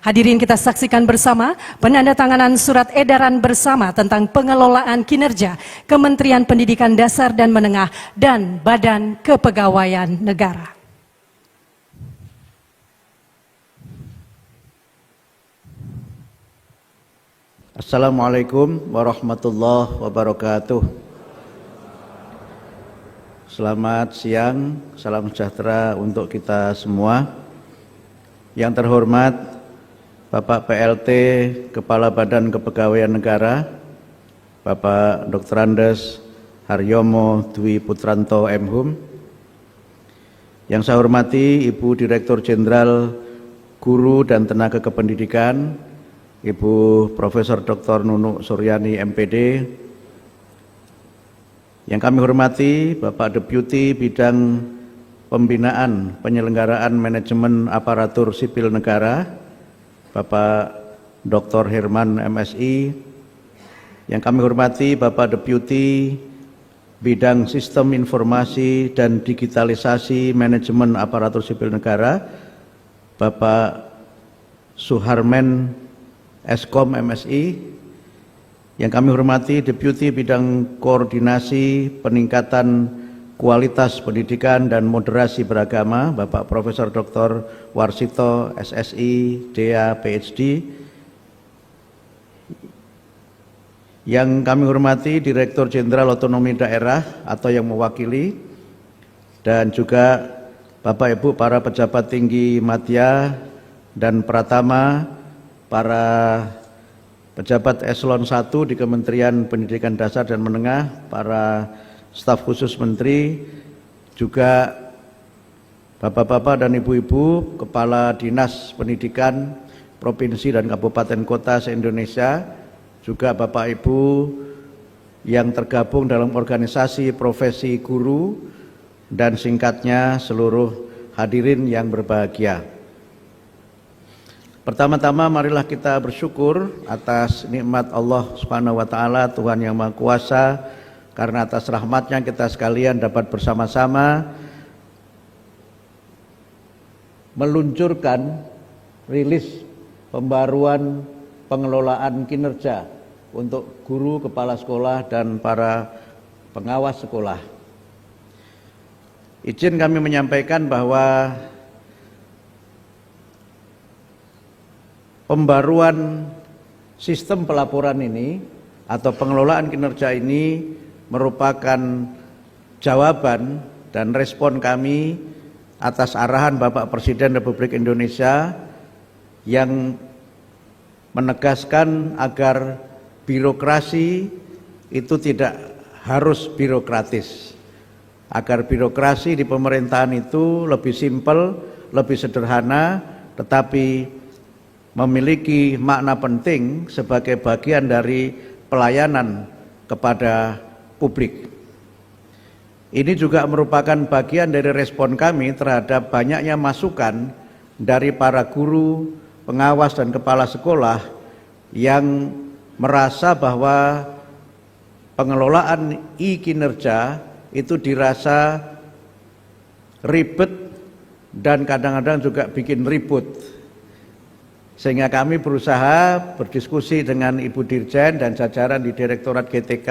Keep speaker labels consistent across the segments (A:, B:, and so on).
A: Hadirin, kita saksikan bersama penandatanganan surat edaran bersama tentang pengelolaan kinerja Kementerian Pendidikan Dasar dan Menengah dan Badan Kepegawaian Negara.
B: Assalamualaikum warahmatullahi wabarakatuh. Selamat siang, salam sejahtera untuk kita semua. Yang terhormat Bapak PLT Kepala Badan Kepegawaian Negara, Bapak Dr. Andes Haryomo Dwi Putranto MHum. Yang saya hormati Ibu Direktur Jenderal Guru dan Tenaga Kependidikan, Ibu Profesor Dr. Nunuk Suryani MPD. Yang kami hormati Bapak Deputi Bidang Pembinaan Penyelenggaraan Manajemen Aparatur Sipil Negara, Bapak Dr. Herman MSI. Yang kami hormati Bapak Deputi Bidang Sistem Informasi dan Digitalisasi Manajemen Aparatur Sipil Negara, Bapak Suharmen Eskom MSI. Yang kami hormati Deputi Bidang Koordinasi Peningkatan Kualitas Pendidikan dan Moderasi Beragama, Bapak Profesor Dr. Warsito SSI DA PhD. Yang kami hormati Direktur Jenderal Otonomi Daerah atau yang mewakili, dan juga Bapak Ibu para pejabat tinggi Madya dan Pratama, para pejabat eselon 1 di Kementerian Pendidikan Dasar dan Menengah, para staf khusus menteri, juga bapak-bapak dan ibu-ibu kepala dinas pendidikan provinsi dan kabupaten kota se-Indonesia, juga bapak ibu yang tergabung dalam organisasi profesi guru, dan singkatnya seluruh hadirin yang berbahagia. Pertama-tama marilah kita bersyukur atas nikmat Allah Subhanahu wa taala, Tuhan yang Maha Kuasa, karena atas rahmatnya kita sekalian dapat bersama-sama meluncurkan rilis pembaruan pengelolaan kinerja untuk guru, kepala sekolah, dan para pengawas sekolah. Izin kami menyampaikan bahwa pembaruan sistem pelaporan ini atau pengelolaan kinerja ini merupakan jawaban dan respon kami atas arahan Bapak Presiden Republik Indonesia yang menegaskan agar birokrasi itu tidak harus birokratis, agar birokrasi di pemerintahan itu lebih simpel, lebih sederhana, tetapi memiliki makna penting sebagai bagian dari pelayanan kepada publik. Ini juga merupakan bagian dari respon kami terhadap banyaknya masukan dari para guru, pengawas, dan kepala sekolah yang merasa bahwa pengelolaan e-kinerja itu dirasa ribet dan kadang-kadang juga bikin ribut. Sehingga kami berusaha berdiskusi dengan Ibu Dirjen dan jajaran di Direktorat GTK,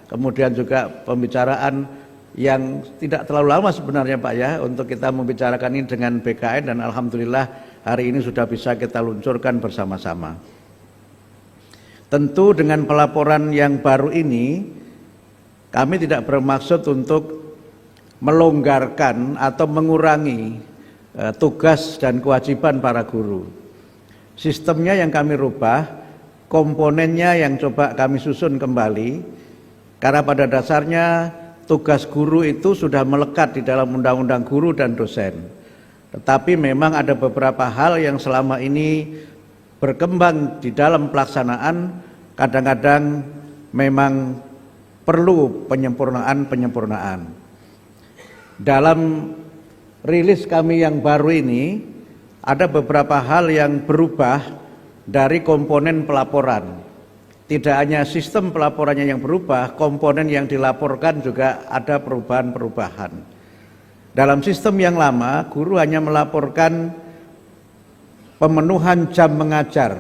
B: kemudian juga pembicaraan yang tidak terlalu lama sebenarnya Pak ya, untuk kita membicarakan ini dengan BKN, dan alhamdulillah hari ini sudah bisa kita luncurkan bersama-sama. Tentu dengan pelaporan yang baru ini kami tidak bermaksud untuk melonggarkan atau mengurangi tugas dan kewajiban para guru. Sistemnya yang kami rubah, komponennya yang coba kami susun kembali, karena pada dasarnya tugas guru itu sudah melekat di dalam Undang-Undang Guru dan Dosen. Tetapi memang ada beberapa hal yang selama ini berkembang di dalam pelaksanaan, kadang-kadang memang perlu penyempurnaan. Dalam rilis kami yang baru ini, ada beberapa hal yang berubah dari komponen pelaporan. Tidak hanya sistem pelaporannya yang berubah, komponen yang dilaporkan juga ada perubahan-perubahan. Dalam sistem yang lama, guru hanya melaporkan pemenuhan jam mengajar,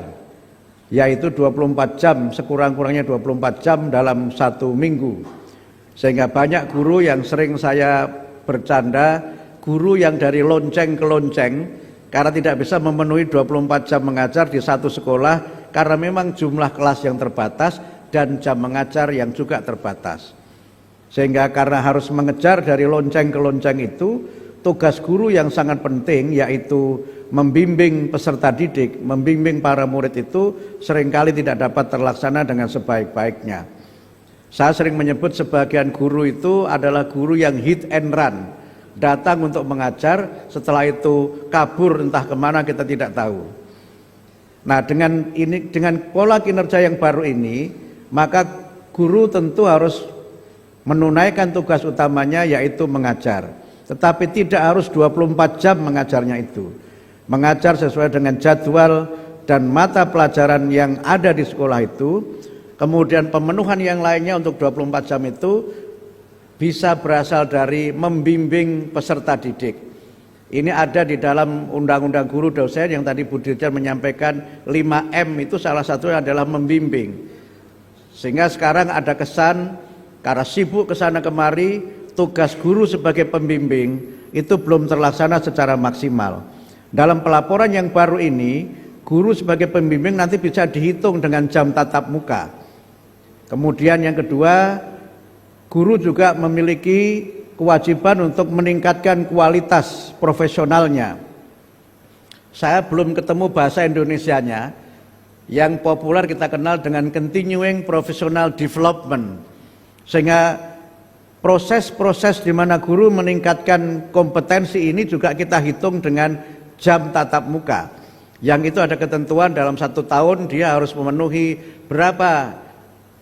B: yaitu 24 jam, sekurang-kurangnya 24 jam dalam satu minggu. Sehingga banyak guru yang sering saya bercanda, guru yang dari lonceng ke lonceng, karena tidak bisa memenuhi 24 jam mengajar di satu sekolah, karena memang jumlah kelas yang terbatas dan jam mengajar yang juga terbatas. Sehingga karena harus mengejar dari lonceng ke lonceng itu, tugas guru yang sangat penting yaitu membimbing peserta didik, membimbing para murid itu seringkali tidak dapat terlaksana dengan sebaik-baiknya. Saya sering menyebut sebagian guru itu adalah guru yang hit and run, datang untuk mengajar, setelah itu kabur entah kemana kita tidak tahu. Nah, dengan pola kinerja yang baru ini, maka guru tentu harus menunaikan tugas utamanya yaitu mengajar. Tetapi tidak harus 24 jam mengajarnya itu. Mengajar sesuai dengan jadwal dan mata pelajaran yang ada di sekolah itu. Kemudian pemenuhan yang lainnya untuk 24 jam itu bisa berasal dari membimbing peserta didik. Ini ada di dalam Undang-Undang Guru Dosen yang tadi Bu Dirjen menyampaikan 5M itu salah satunya adalah membimbing. Sehingga sekarang ada kesan karena sibuk kesana kemari, tugas guru sebagai pembimbing itu belum terlaksana secara maksimal. Dalam pelaporan yang baru ini, guru sebagai pembimbing nanti bisa dihitung dengan jam tatap muka. Kemudian yang kedua, guru juga memiliki kewajiban untuk meningkatkan kualitas profesionalnya. Saya belum ketemu bahasa Indonesianya, yang populer kita kenal dengan continuing professional development. Sehingga proses-proses di mana guru meningkatkan kompetensi ini juga kita hitung dengan jam tatap muka. Yang itu ada ketentuan dalam 1 tahun dia harus memenuhi berapa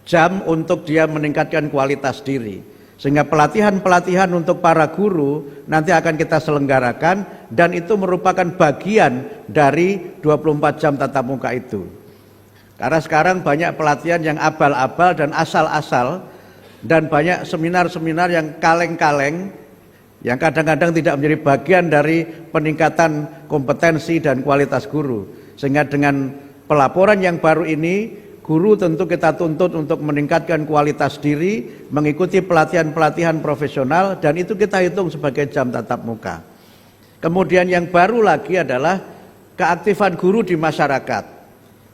B: jam untuk dia meningkatkan kualitas diri. Sehingga pelatihan-pelatihan untuk para guru nanti akan kita selenggarakan dan itu merupakan bagian dari 24 jam tatap muka itu. Karena sekarang banyak pelatihan yang abal-abal dan asal-asal dan banyak seminar-seminar yang kaleng-kaleng yang kadang-kadang tidak menjadi bagian dari peningkatan kompetensi dan kualitas guru. Sehingga dengan pelaporan yang baru ini, guru tentu kita tuntut untuk meningkatkan kualitas diri, mengikuti pelatihan-pelatihan profesional, dan itu kita hitung sebagai jam tatap muka. Kemudian yang baru lagi adalah keaktifan guru di masyarakat.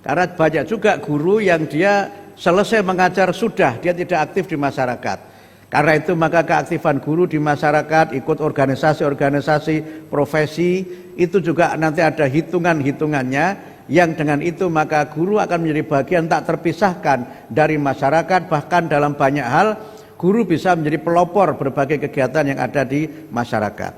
B: Karena banyak juga guru yang dia selesai mengajar sudah, dia tidak aktif di masyarakat. Karena itu maka keaktifan guru di masyarakat, ikut organisasi-organisasi profesi, itu juga nanti ada hitungan-hitungannya, yang dengan itu maka guru akan menjadi bagian tak terpisahkan dari masyarakat. Bahkan dalam banyak hal guru bisa menjadi pelopor berbagai kegiatan yang ada di masyarakat.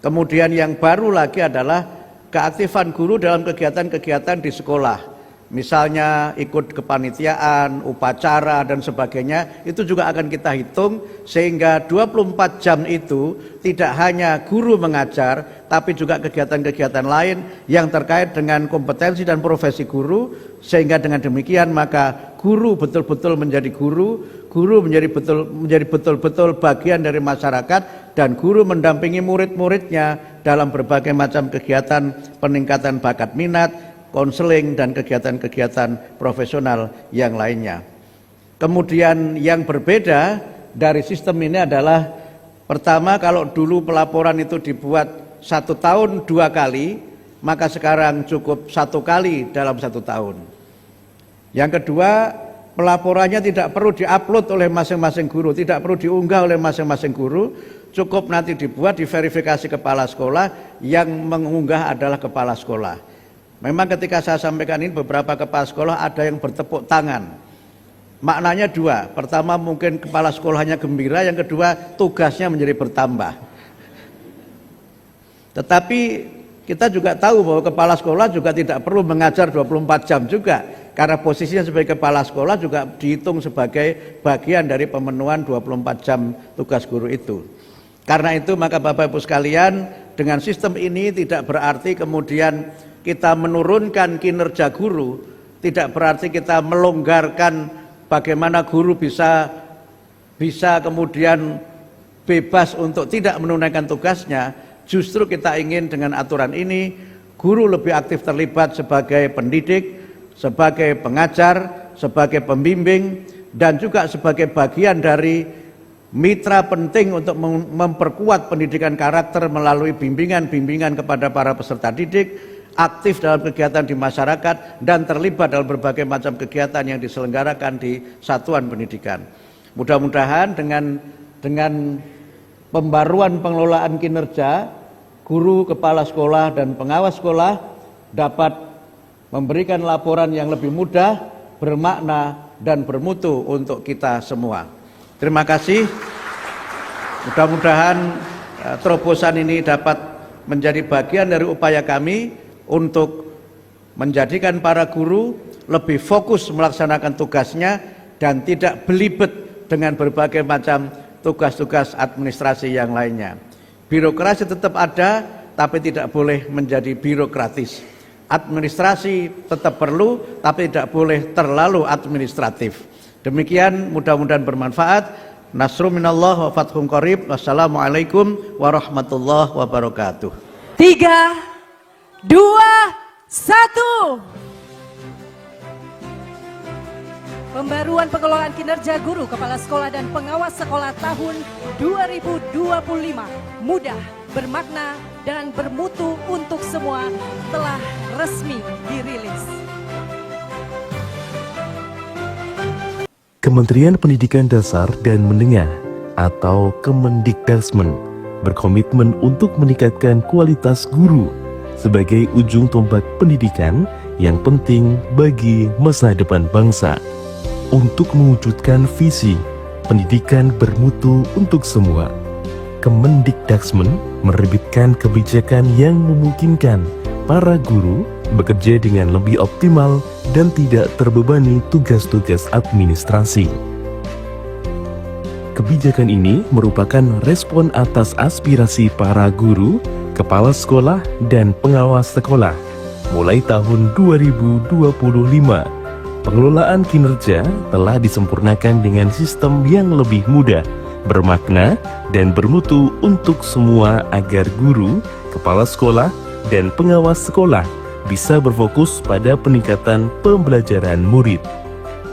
B: Kemudian yang baru lagi adalah keaktifan guru dalam kegiatan-kegiatan di sekolah. Misalnya ikut kepanitiaan, upacara dan sebagainya, itu juga akan kita hitung sehingga 24 jam itu tidak hanya guru mengajar, tapi juga kegiatan-kegiatan lain yang terkait dengan kompetensi dan profesi guru. Sehingga dengan demikian maka guru betul-betul menjadi guru, guru menjadi betul-betul bagian dari masyarakat, dan guru mendampingi murid-muridnya dalam berbagai macam kegiatan peningkatan bakat minat, konseling dan kegiatan-kegiatan profesional yang lainnya. Kemudian yang berbeda dari sistem ini adalah, pertama, kalau dulu pelaporan itu dibuat 1 tahun 2 kali, maka sekarang cukup 1 kali dalam 1 tahun. Yang kedua, pelaporannya tidak perlu diupload oleh masing-masing guru, tidak perlu diunggah oleh masing-masing guru, cukup nanti dibuat, diverifikasi kepala sekolah, yang mengunggah adalah kepala sekolah. Memang ketika saya sampaikan ini, beberapa kepala sekolah ada yang bertepuk tangan. Maknanya 2, pertama mungkin kepala sekolahnya gembira, yang kedua tugasnya menjadi bertambah. Tetapi kita juga tahu bahwa kepala sekolah juga tidak perlu mengajar 24 jam juga, karena posisinya sebagai kepala sekolah juga dihitung sebagai bagian dari pemenuhan 24 jam tugas guru itu. Karena itu maka Bapak Ibu sekalian, dengan sistem ini tidak berarti kemudian kita menurunkan kinerja guru, tidak berarti kita melonggarkan bagaimana guru bisa kemudian bebas untuk tidak menunaikan tugasnya. Justru kita ingin dengan aturan ini guru lebih aktif terlibat sebagai pendidik, sebagai pengajar, sebagai pembimbing, dan juga sebagai bagian dari mitra penting untuk memperkuat pendidikan karakter melalui bimbingan-bimbingan kepada para peserta didik, aktif dalam kegiatan di masyarakat, dan terlibat dalam berbagai macam kegiatan yang diselenggarakan di satuan pendidikan. Mudah-mudahan dengan pembaruan pengelolaan kinerja, guru, kepala sekolah, dan pengawas sekolah dapat memberikan laporan yang lebih mudah, bermakna, dan bermutu untuk kita semua. Terima kasih. Mudah-mudahan terobosan ini dapat menjadi bagian dari upaya kami untuk menjadikan para guru lebih fokus melaksanakan tugasnya dan tidak belibet dengan berbagai macam tugas-tugas administrasi yang lainnya. Birokrasi tetap ada, tapi tidak boleh menjadi birokratis. Administrasi tetap perlu, tapi tidak boleh terlalu administratif. Demikian, mudah-mudahan bermanfaat. Nasrun minallah wa fathun qarib. Wassalamualaikum warahmatullahi wabarakatuh.
A: 3, 2, 1. Pembaruan pengelolaan kinerja guru, kepala sekolah, dan pengawas sekolah tahun 2025 mudah, bermakna, dan bermutu untuk semua telah resmi dirilis.
C: Kementerian Pendidikan Dasar dan Menengah atau Kemendikdasmen berkomitmen untuk meningkatkan kualitas guru sebagai ujung tombak pendidikan yang penting bagi masa depan bangsa. Untuk mewujudkan visi pendidikan bermutu untuk semua, Kemendikdasmen menerbitkan kebijakan yang memungkinkan para guru bekerja dengan lebih optimal dan tidak terbebani tugas-tugas administrasi. Kebijakan ini merupakan respon atas aspirasi para guru, kepala sekolah, dan pengawas sekolah. Mulai tahun 2025, pengelolaan kinerja telah disempurnakan dengan sistem yang lebih mudah, bermakna, dan bermutu untuk semua agar guru, kepala sekolah, dan pengawas sekolah bisa berfokus pada peningkatan pembelajaran murid.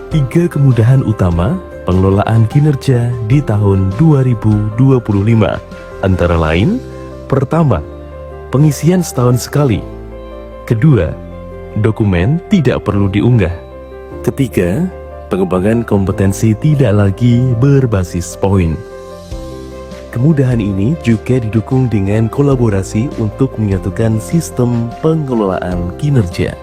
C: 3 kemudahan utama pengelolaan kinerja di tahun 2025 antara lain: pertama, pengisian setahun sekali. Kedua, dokumen tidak perlu diunggah. Ketiga, pengembangan kompetensi tidak lagi berbasis poin. Kemudahan ini juga didukung dengan kolaborasi untuk menyatukan sistem pengelolaan kinerja.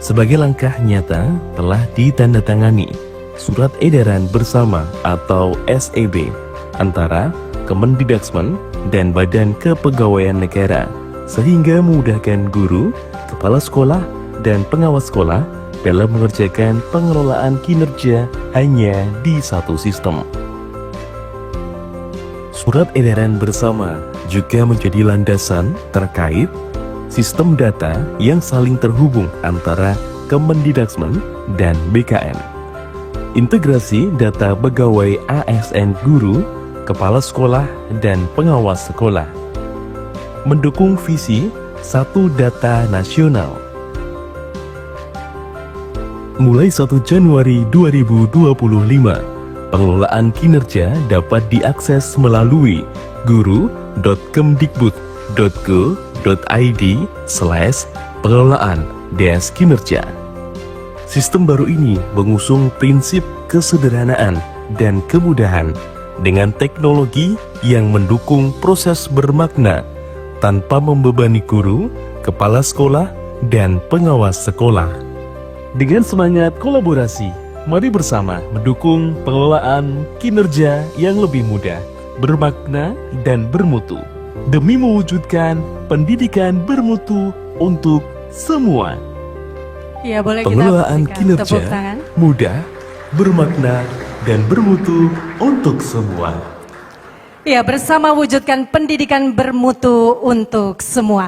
C: Sebagai langkah nyata, telah ditandatangani Surat Edaran Bersama atau SEB antara Kemendikdasmen dan Badan Kepegawaian Negara, sehingga memudahkan guru, kepala sekolah, dan pengawas sekolah dalam mengerjakan pengelolaan kinerja hanya di satu sistem. Surat Edaran Bersama juga menjadi landasan terkait sistem data yang saling terhubung antara Kemendikdasmen dan BKN. Integrasi data pegawai ASN guru, kepala sekolah, dan pengawas sekolah. Mendukung visi satu data nasional. Mulai 1 Januari 2025, pengelolaan kinerja dapat diakses melalui guru.kemdikbud.go.id/pengelolaan-kinerja. Sistem baru ini mengusung prinsip kesederhanaan dan kemudahan dengan teknologi yang mendukung proses bermakna tanpa membebani guru, kepala sekolah, dan pengawas sekolah. Dengan semangat kolaborasi, mari bersama mendukung pengelolaan kinerja yang lebih mudah, bermakna, dan bermutu demi mewujudkan pendidikan bermutu untuk semua.
A: Ya, boleh
C: Pengelolaan
A: kita
C: kinerja
A: tepuk tangan.
C: mudah, bermakna, dan bermutu untuk semua.
A: Ya, bersama wujudkan pendidikan bermutu untuk semua.